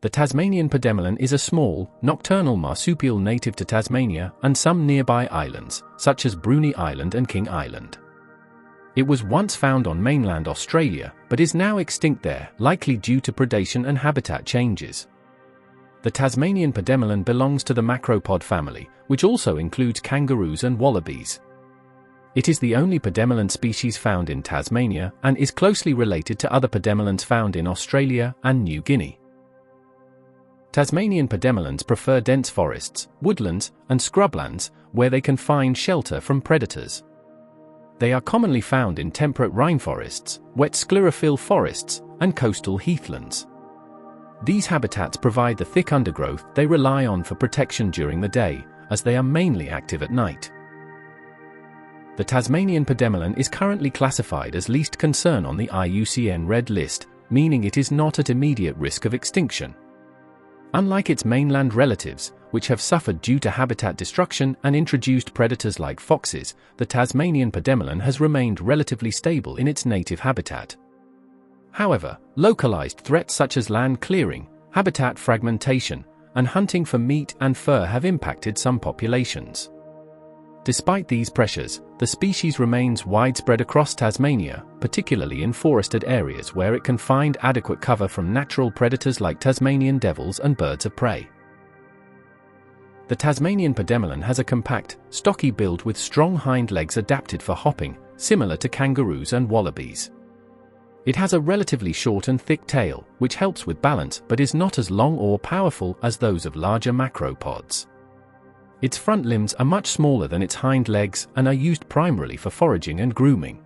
The Tasmanian Pademelon is a small, nocturnal marsupial native to Tasmania and some nearby islands, such as Bruny Island and King Island. It was once found on mainland Australia, but is now extinct there, likely due to predation and habitat changes. The Tasmanian Pademelon belongs to the macropod family, which also includes kangaroos and wallabies. It is the only Pademelon species found in Tasmania and is closely related to other Pademelons found in Australia and New Guinea. Tasmanian Pademelons prefer dense forests, woodlands, and scrublands, where they can find shelter from predators. They are commonly found in temperate rainforests, wet sclerophyll forests, and coastal heathlands. These habitats provide the thick undergrowth they rely on for protection during the day, as they are mainly active at night. The Tasmanian Pademelon is currently classified as least concern on the IUCN Red List, meaning it is not at immediate risk of extinction. Unlike its mainland relatives, which have suffered due to habitat destruction and introduced predators like foxes, the Tasmanian Pademelon has remained relatively stable in its native habitat. However, localized threats such as land clearing, habitat fragmentation, and hunting for meat and fur have impacted some populations. Despite these pressures, the species remains widespread across Tasmania, particularly in forested areas where it can find adequate cover from natural predators like Tasmanian devils and birds of prey. The Tasmanian Pademelon has a compact, stocky build with strong hind legs adapted for hopping, similar to kangaroos and wallabies. It has a relatively short and thick tail, which helps with balance but is not as long or powerful as those of larger macropods. Its front limbs are much smaller than its hind legs and are used primarily for foraging and grooming.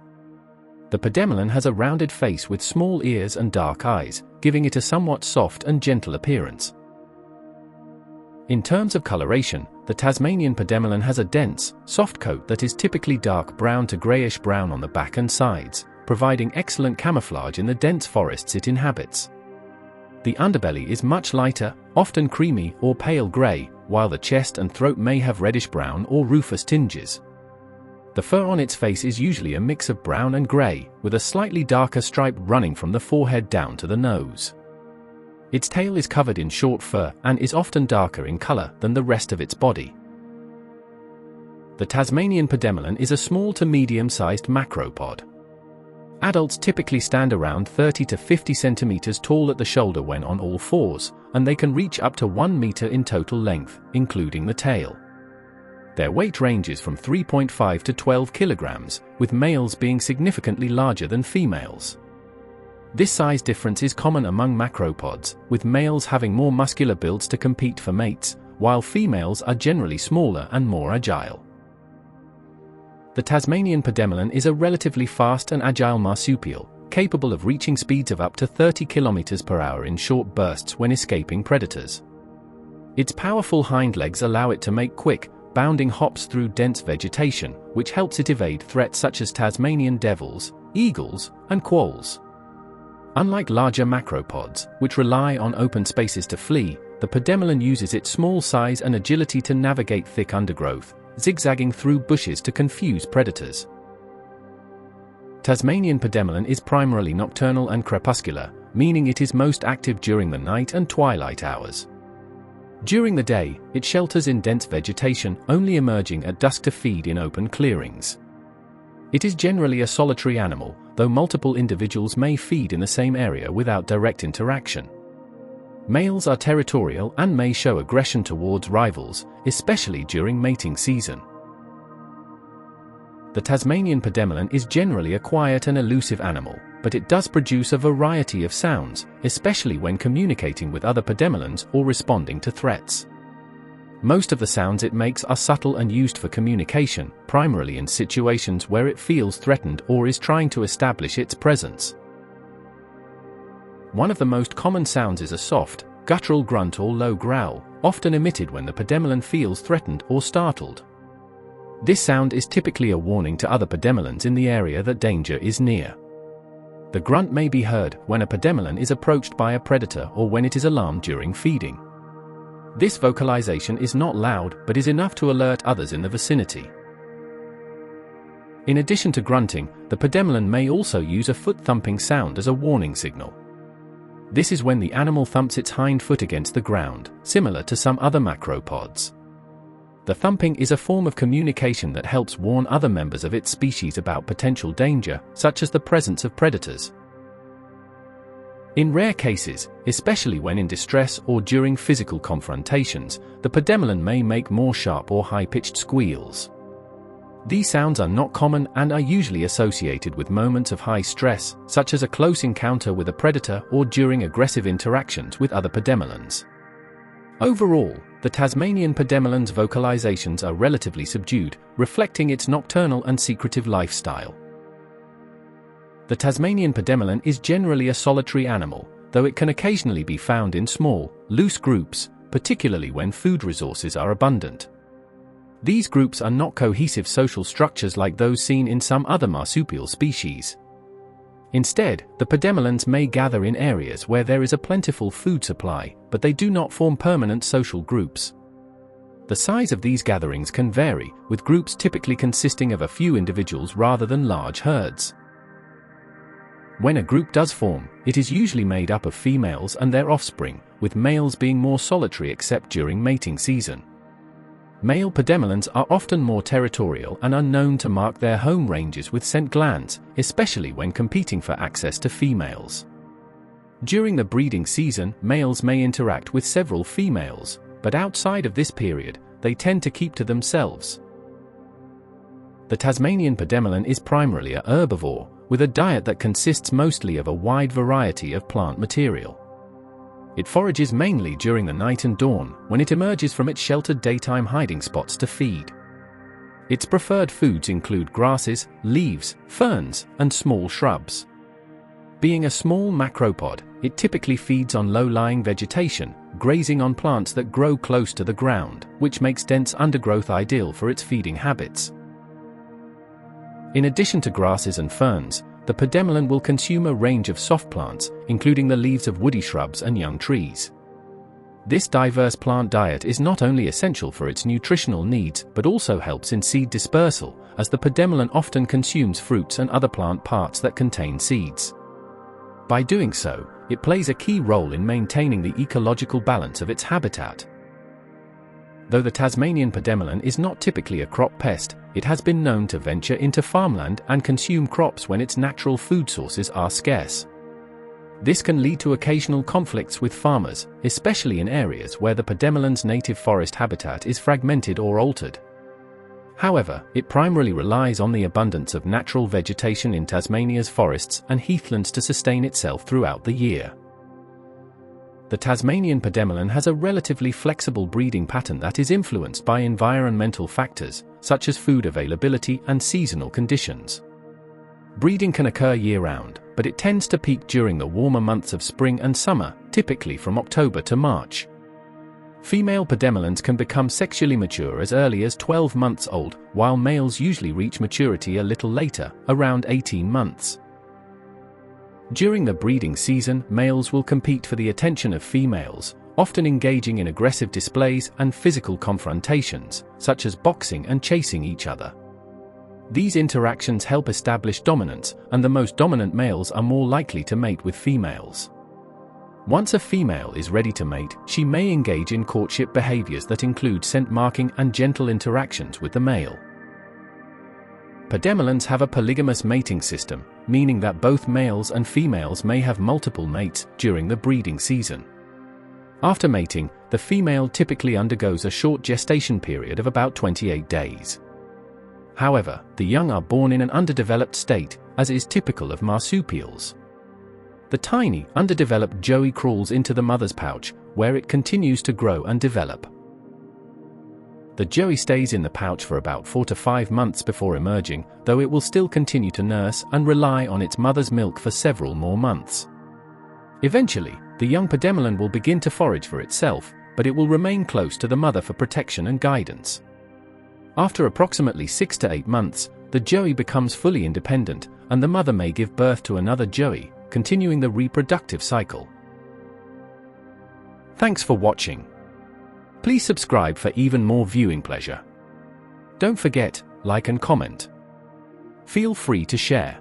The Pademelon has a rounded face with small ears and dark eyes, giving it a somewhat soft and gentle appearance. In terms of coloration, the Tasmanian Pademelon has a dense, soft coat that is typically dark brown to greyish-brown on the back and sides, providing excellent camouflage in the dense forests it inhabits. The underbelly is much lighter, often creamy or pale grey, while the chest and throat may have reddish-brown or rufous tinges. The fur on its face is usually a mix of brown and grey, with a slightly darker stripe running from the forehead down to the nose. Its tail is covered in short fur and is often darker in colour than the rest of its body. The Tasmanian Pademelon is a small to medium-sized macropod. Adults typically stand around 30 to 50 centimeters tall at the shoulder when on all fours, and they can reach up to 1 meter in total length, including the tail. Their weight ranges from 3.5 to 12 kilograms, with males being significantly larger than females. This size difference is common among macropods, with males having more muscular builds to compete for mates, while females are generally smaller and more agile. The Tasmanian Pademelon is a relatively fast and agile marsupial, capable of reaching speeds of up to 30 km per hour in short bursts when escaping predators. Its powerful hind legs allow it to make quick, bounding hops through dense vegetation, which helps it evade threats such as Tasmanian devils, eagles, and quolls. Unlike larger macropods, which rely on open spaces to flee, the Pademelon uses its small size and agility to navigate thick undergrowth, zigzagging through bushes to confuse predators. Tasmanian Pademelon is primarily nocturnal and crepuscular, meaning it is most active during the night and twilight hours. During the day, it shelters in dense vegetation, only emerging at dusk to feed in open clearings. It is generally a solitary animal, though multiple individuals may feed in the same area without direct interaction. Males are territorial and may show aggression towards rivals, especially during mating season. The Tasmanian Pademelon is generally a quiet and elusive animal, but it does produce a variety of sounds, especially when communicating with other Pademelons or responding to threats. Most of the sounds it makes are subtle and used for communication, primarily in situations where it feels threatened or is trying to establish its presence. One of the most common sounds is a soft, guttural grunt or low growl, often emitted when the Pademelon feels threatened or startled. This sound is typically a warning to other Pademelons in the area that danger is near. The grunt may be heard when a Pademelon is approached by a predator or when it is alarmed during feeding. This vocalization is not loud but is enough to alert others in the vicinity. In addition to grunting, the Pademelon may also use a foot-thumping sound as a warning signal. This is when the animal thumps its hind foot against the ground, similar to some other macropods. The thumping is a form of communication that helps warn other members of its species about potential danger, such as the presence of predators. In rare cases, especially when in distress or during physical confrontations, the Pademelon may make more sharp or high-pitched squeals. These sounds are not common and are usually associated with moments of high stress, such as a close encounter with a predator or during aggressive interactions with other Pademelons. Overall, the Tasmanian Pademelon's vocalizations are relatively subdued, reflecting its nocturnal and secretive lifestyle. The Tasmanian Pademelon is generally a solitary animal, though it can occasionally be found in small, loose groups, particularly when food resources are abundant. These groups are not cohesive social structures like those seen in some other marsupial species. Instead, the Pademelons may gather in areas where there is a plentiful food supply, but they do not form permanent social groups. The size of these gatherings can vary, with groups typically consisting of a few individuals rather than large herds. When a group does form, it is usually made up of females and their offspring, with males being more solitary except during mating season. Male Pademelons are often more territorial and are known to mark their home ranges with scent glands, especially when competing for access to females. During the breeding season, males may interact with several females, but outside of this period, they tend to keep to themselves. The Tasmanian Pademelon is primarily a herbivore, with a diet that consists mostly of a wide variety of plant material. It forages mainly during the night and dawn, when it emerges from its sheltered daytime hiding spots to feed. Its preferred foods include grasses, leaves, ferns, and small shrubs. Being a small macropod, it typically feeds on low-lying vegetation, grazing on plants that grow close to the ground, which makes dense undergrowth ideal for its feeding habits. In addition to grasses and ferns, the Pademelon will consume a range of soft plants, including the leaves of woody shrubs and young trees. This diverse plant diet is not only essential for its nutritional needs but also helps in seed dispersal, as the Pademelon often consumes fruits and other plant parts that contain seeds. By doing so, it plays a key role in maintaining the ecological balance of its habitat. Though the Tasmanian Pademelon is not typically a crop pest, it has been known to venture into farmland and consume crops when its natural food sources are scarce. This can lead to occasional conflicts with farmers, especially in areas where the Pademelon's native forest habitat is fragmented or altered. However, it primarily relies on the abundance of natural vegetation in Tasmania's forests and heathlands to sustain itself throughout the year. The Tasmanian Pademelon has a relatively flexible breeding pattern that is influenced by environmental factors, such as food availability and seasonal conditions. Breeding can occur year-round, but it tends to peak during the warmer months of spring and summer, typically from October to March. Female Pademelons can become sexually mature as early as 12 months old, while males usually reach maturity a little later, around 18 months. During the breeding season, males will compete for the attention of females, often engaging in aggressive displays and physical confrontations, such as boxing and chasing each other. These interactions help establish dominance, and the most dominant males are more likely to mate with females. Once a female is ready to mate, she may engage in courtship behaviors that include scent marking and gentle interactions with the male. Pademelons have a polygamous mating system, meaning that both males and females may have multiple mates during the breeding season. After mating, the female typically undergoes a short gestation period of about 28 days. However, the young are born in an underdeveloped state, as is typical of marsupials. The tiny, underdeveloped joey crawls into the mother's pouch, where it continues to grow and develop. The joey stays in the pouch for about 4 to 5 months before emerging, though it will still continue to nurse and rely on its mother's milk for several more months. Eventually, the young Pademelon will begin to forage for itself, but it will remain close to the mother for protection and guidance. After approximately 6 to 8 months, the joey becomes fully independent, and the mother may give birth to another joey, continuing the reproductive cycle. Thanks for watching. Please subscribe for even more viewing pleasure. Don't forget, like and comment. Feel free to share.